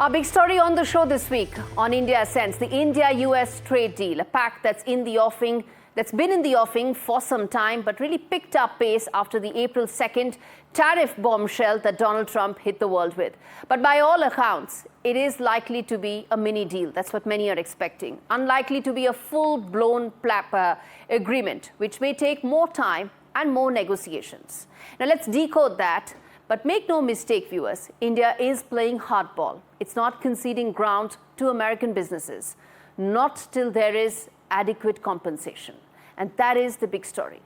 Our big story on the show this week on India Ascends, the India-US trade deal, a pact that's been in the offing for some time, but really picked up pace after the April 2nd tariff bombshell that Donald Trump hit the world with. But by all accounts, it is likely to be a mini deal. That's what many are expecting. Unlikely to be a full-blown agreement, which may take more time and more negotiations. Now let's decode that. But make no mistake, viewers, India is playing hardball. It's not conceding ground to American businesses, not till there is adequate compensation. And that is the big story.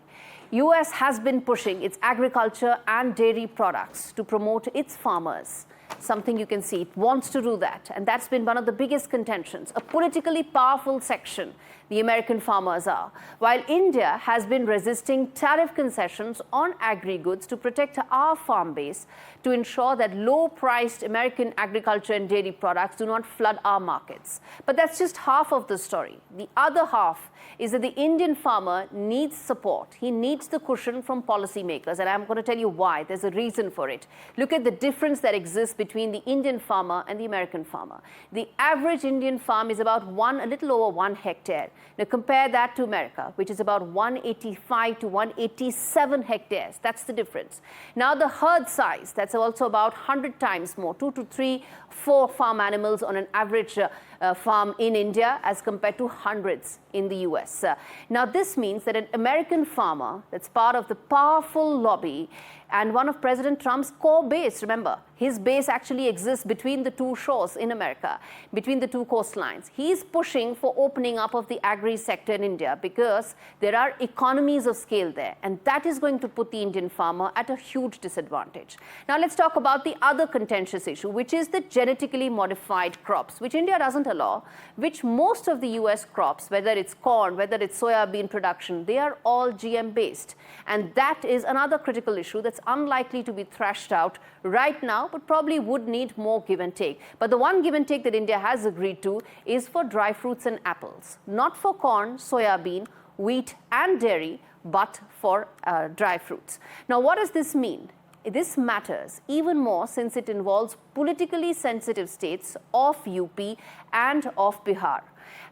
US has been pushing its agriculture and dairy products to promote its farmers. Something you can see, it wants to do that. And that's been one of the biggest contentions, a politically powerful section the American farmers are. While India has been resisting tariff concessions on agri-goods to protect our farm base, to ensure that low-priced American agriculture and dairy products do not flood our markets. But that's just half of the story. The other half is that the Indian farmer needs support. He needs the cushion from policymakers, and I'm going to tell you why. There's a reason for it. Look at the difference that exists between the Indian farmer and the American farmer. The average Indian farm is about a little over 1 hectare. Now compare that to America, which is about 185 to 187 hectares. That's the difference. Now the herd size, that's also about 100 times more, 2 to 3, 4 farm animals on an average farm in India as compared to hundreds in the US. Now this means that an American farmer that's part of the powerful lobby and one of President Trump's core base, remember, his base actually exists between the two shores in America, between the two coastlines. He's pushing for opening up of the agri sector in India because there are economies of scale there, and that is going to put the Indian farmer at a huge disadvantage. Now let's talk about the other contentious issue, which is the genetically modified crops, which India doesn't allow, which most of the US crops, whether it's corn, whether it's soya bean production, they are all GM based. And that is another critical issue that's unlikely to be thrashed out right now, but probably would need more give and take. But the one give and take that India has agreed to is for dry fruits and apples, not for corn, soya bean, wheat and dairy, but for dry fruits. Now, what does this mean? This matters even more since it involves politically sensitive states of UP and of Bihar.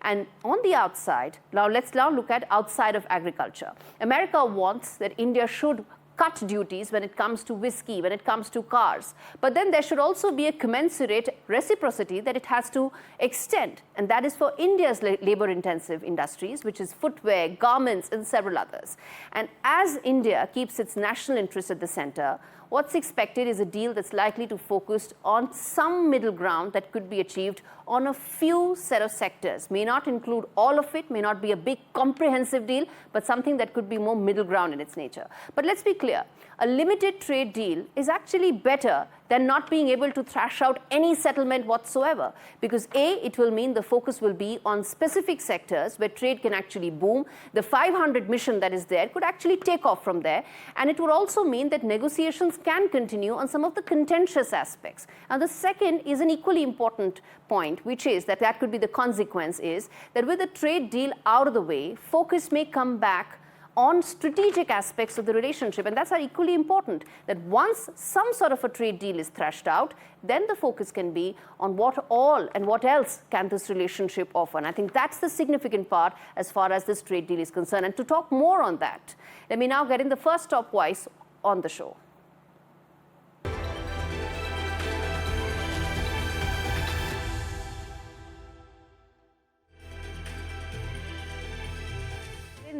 And on the outside, let's look at outside of agriculture. America wants that India should cut duties when it comes to whiskey, when it comes to cars. But then there should also be a commensurate reciprocity that it has to extend. And that is for India's labor-intensive industries, which is footwear, garments, and several others. And as India keeps its national interest at the center, what's expected is a deal that's likely to focus on some middle ground that could be achieved on a few set of sectors. May not include all of it, may not be a big comprehensive deal, but something that could be more middle ground in its nature. But let's be clear, a limited trade deal is actually better than not being able to thrash out any settlement whatsoever. Because A, it will mean the focus will be on specific sectors where trade can actually boom. The 500 mission that is there could actually take off from there. And it would also mean that negotiations can continue on some of the contentious aspects. And the second is an equally important point, which is that could be the consequence is that with the trade deal out of the way, focus may come back on strategic aspects of the relationship. And that's equally important, that once some sort of a trade deal is thrashed out, then the focus can be on what all and what else can this relationship offer. And I think that's the significant part as far as this trade deal is concerned. And to talk more on that, let me now get in the first top voice on the show.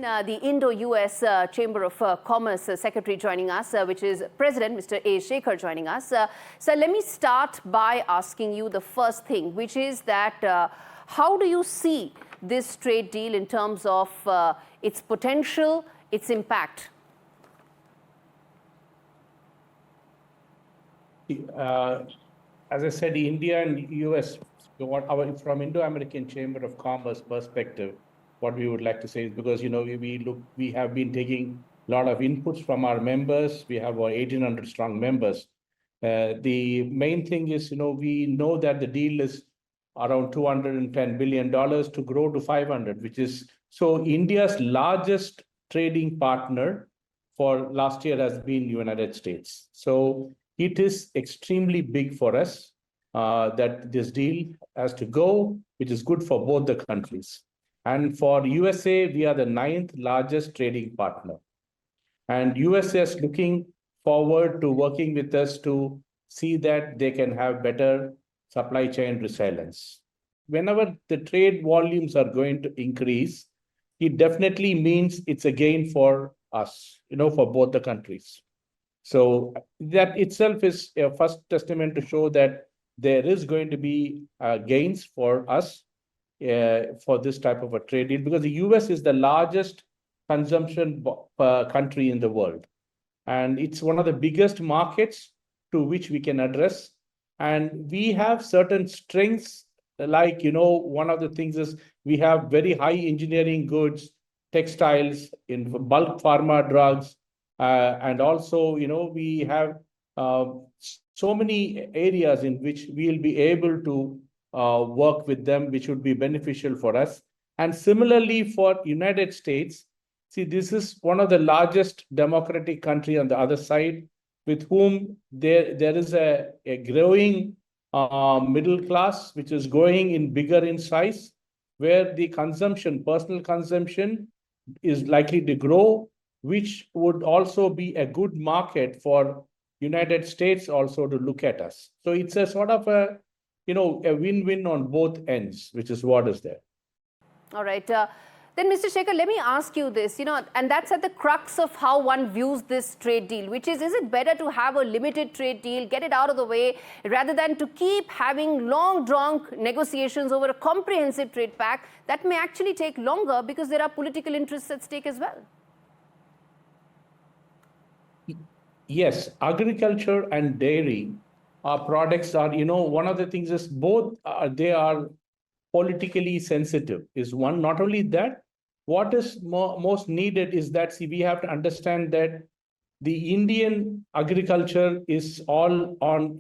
The Indo-US Chamber of Commerce Secretary joining us, which is President Mr. A. Shekhar joining us. So let me start by asking you the first thing, which is that how do you see this trade deal in terms of its potential, its impact? As I said, India and US, from Indo-American Chamber of Commerce perspective, what we would like to say is because, we have been taking a lot of inputs from our members. We have our 1,800 strong members. The main thing is, we know that the deal is around $210 billion to grow to 500, which is, so India's largest trading partner for last year has been United States. So it is extremely big for us. that this deal has to go, which is good for both the countries. And for USA, we are the 9th largest trading partner. And USA is looking forward to working with us to see that they can have better supply chain resilience. Whenever the trade volumes are going to increase, it definitely means it's a gain for us, for both the countries. So that itself is a first testament to show that there is going to be gains for us for this type of a trade deal, because the US is the largest consumption country in the world. And it's one of the biggest markets to which we can address. And we have certain strengths, like, one of the things is we have very high engineering goods, textiles, in bulk pharma drugs, and also, we have so many areas in which we'll be able to work with them, which would be beneficial for us. And similarly for United States, see, this is one of the largest democratic country on the other side, with whom there is a growing middle class, which is growing in bigger in size, where the consumption, personal consumption, is likely to grow, which would also be a good market for United States also to look at us. So it's a sort of a win-win on both ends, which is what is there. All right. Then, Mr. Shekhar, let me ask you this, and that's at the crux of how one views this trade deal, which is it better to have a limited trade deal, get it out of the way, rather than to keep having long, drawn negotiations over a comprehensive trade pact that may actually take longer because there are political interests at stake as well? Yes, agriculture and dairy products are, one of the things is both they are politically sensitive is one. Not only that, what is most needed is that, see, we have to understand that the Indian agriculture is all on,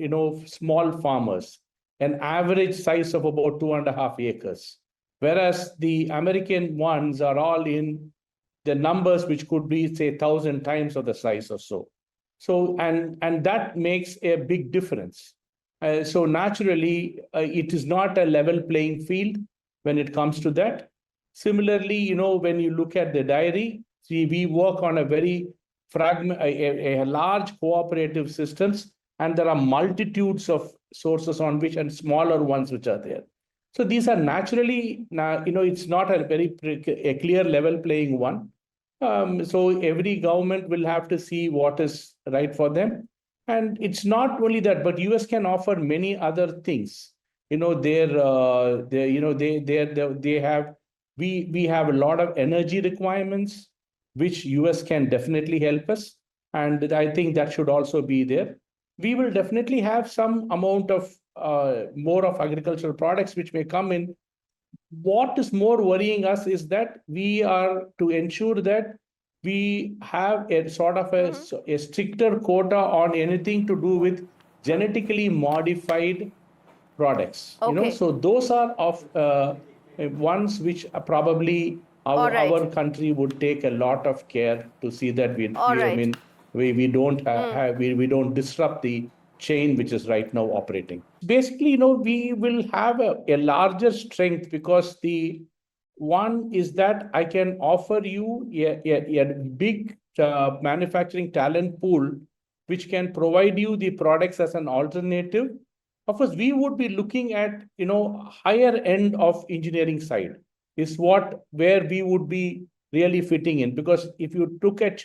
small farmers, an average size of about 2.5 acres. Whereas the American ones are all in the numbers which could be, say, 1,000 times of the size or so. So, and that makes a big difference. So naturally, it is not a level playing field when it comes to that. Similarly, when you look at the dairy, see, we work on a very a large cooperative systems, and there are multitudes of sources on which, and smaller ones which are there. So these are naturally, it's not a very clear level playing one. So every government will have to see what is right for them. And it's not only that, but US can offer many other things. We have a lot of energy requirements, which US can definitely help us. And I think that should also be there. We will definitely have some amount of more of agricultural products which may come in. What is more worrying us is that we are to ensure that we have a sort of a stricter quota on anything to do with genetically modified products. Okay. So those are of ones which probably our country would take a lot of care to see that we don't disrupt the chain which is right now operating. Basically, we will have a larger strength, because the one is that I can offer you a big manufacturing talent pool, which can provide you the products as an alternative. Of course, we would be looking at, higher end of engineering side is where we would be really fitting in. Because if you look at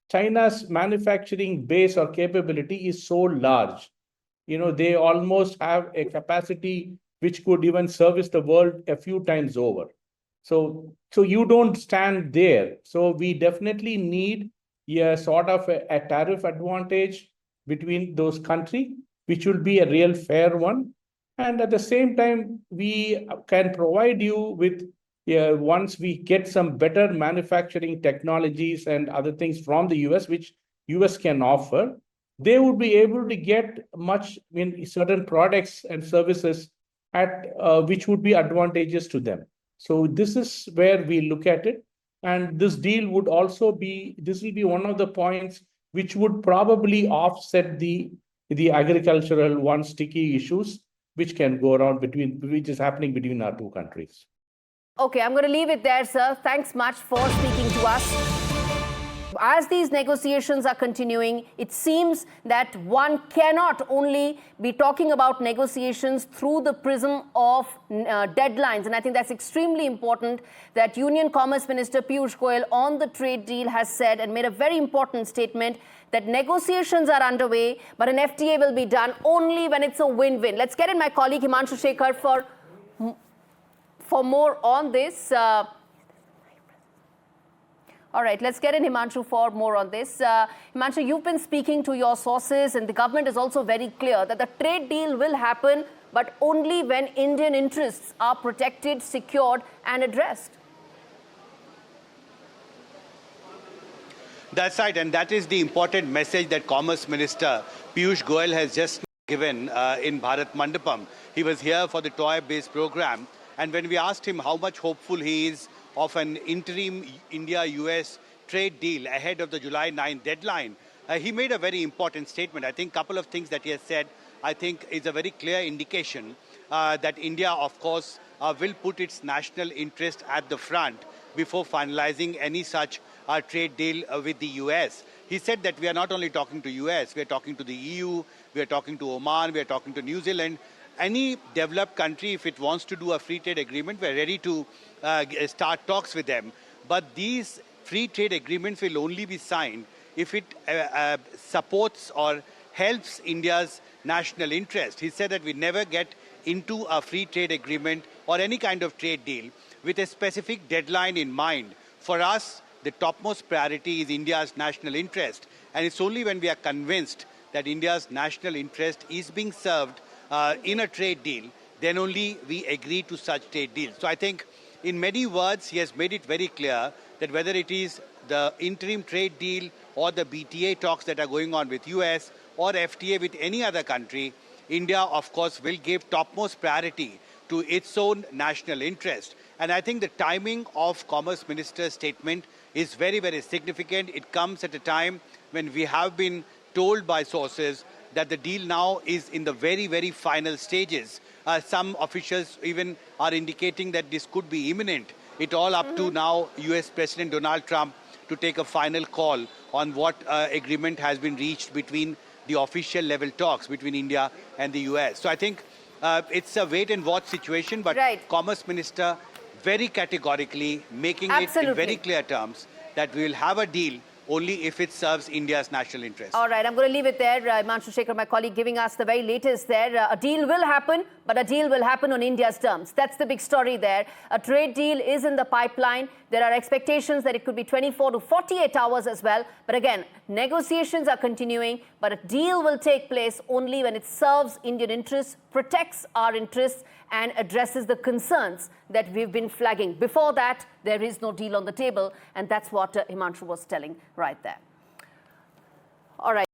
China's manufacturing base or capability is so large. They almost have a capacity which could even service the world a few times over. So you don't stand there. So we definitely need a sort of a tariff advantage between those countries, which will be a real fair one. And at the same time, we can provide you with, once we get some better manufacturing technologies and other things from the US, which US can offer, they would be able to get certain products and services at which would be advantageous to them. So this is where we look at it. And this deal would also be, this will be one of the points which would probably offset the the agricultural one sticky issues which can go around which is happening between our two countries. Okay, I'm going to leave it there, sir. Thanks much for speaking to us. As these negotiations are continuing, it seems that one cannot only be talking about negotiations through the prism of deadlines. And I think that's extremely important that Union Commerce Minister Piyush Goyal on the trade deal has said and made a very important statement that negotiations are underway, but an FTA will be done only when it's a win-win. Let's get in my colleague Himanshu Shekhar for more on this. All right, let's get in Himanshu for more on this. Himanshu, you've been speaking to your sources, and the government is also very clear that the trade deal will happen, but only when Indian interests are protected, secured, and addressed. That's right, and that is the important message that Commerce Minister Piyush Goyal has just given in Bharat Mandapam. He was here for the toy-based program, and when we asked him how much hopeful he is of an interim India-US trade deal ahead of the July 9 deadline, he made a very important statement. I think a couple of things that he has said, I think is a very clear indication that India, of course, will put its national interest at the front before finalizing any such trade deal with the US. He said that we are not only talking to US, we are talking to the EU, we are talking to Oman, we are talking to New Zealand. Any developed country, if it wants to do a free trade agreement, we're ready to start talks with them. But these free trade agreements will only be signed if it supports or helps India's national interest. He said that we never get into a free trade agreement or any kind of trade deal with a specific deadline in mind. For us, the topmost priority is India's national interest. And it's only when we are convinced that India's national interest is being served in a trade deal, then only we agree to such trade deals. So I think in many words, he has made it very clear that whether it is the interim trade deal or the BTA talks that are going on with US or FTA with any other country, India, of course, will give topmost priority to its own national interest. And I think the timing of Commerce Minister's statement is very, very significant. It comes at a time when we have been told by sources that the deal now is in the very, very final stages. Some officials even are indicating that this could be imminent. It all up to now US President Donald Trump to take a final call on what agreement has been reached between the official level talks between India and the US. So I think it's a wait and watch situation, but Commerce Minister very categorically making it in very clear terms that we will have a deal only if it serves India's national interest. All right, I'm going to leave it there. Himanshu Shekhar, my colleague, giving us the very latest there. A deal will happen, but a deal will happen on India's terms. That's the big story there. A trade deal is in the pipeline. There are expectations that it could be 24 to 48 hours as well. But again, negotiations are continuing, but a deal will take place only when it serves Indian interests, protects our interests, and addresses the concerns that we've been flagging. Before that, there is no deal on the table, and that's what Himanshu was telling right there. All right.